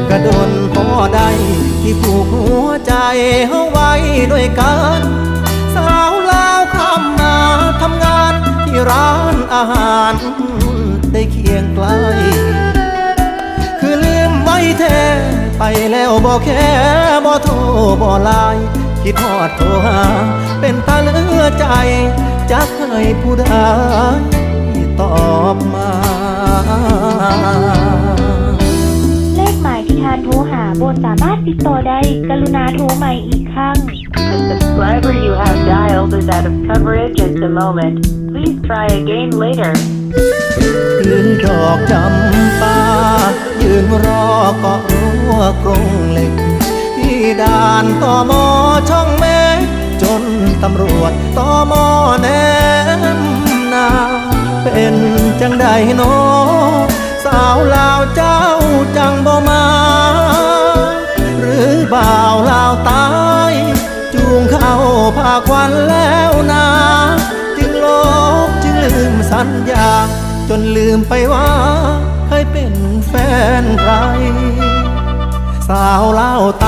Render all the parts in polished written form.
กระโดนพอได้ที่ผูกหัวใจเฮาไว้ด้วยกันสาวลาวข้ามมาทำงานที่ร้านอาหารได้เคียงไกลคือลืมไว้แท้ไปแล้วบ่แค่บ่โทรบ่ไลน์คิดฮอดโทรหาเป็นตาเหลือใจจะเคยผู้ใดตอบมาเลขหมายที่ท่านโทรหาบนสามารถติดต่อได้กรุณาโทรใหม่อีกครั้ง The subscriber you have dialed is out of coverage at the moment. Please try again later. ยืนดอกจำปายืนรอเกาะรั้วกรงเหล็กที่ด่านตมช่องเมฆจนตำรวจตมแนมนาเป็นจังใดโนสาวลาวเจ้าจังบ่มาหรือบ่าวลาวตายจูงเข้าพาควันแล้วนาจึงลบจึงลืมสัญญาจนลืมไปว่าเคยเป็นแฟนใครสาวลาวไต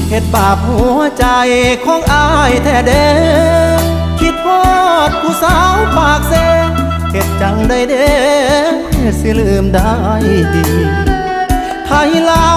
เฮ็ดบาปหัวใจของอายแท้เด้คิดฮอดผู้สาวปากเซเฮ็ดจังได้เด้สิลืมได้ดีไทยลาว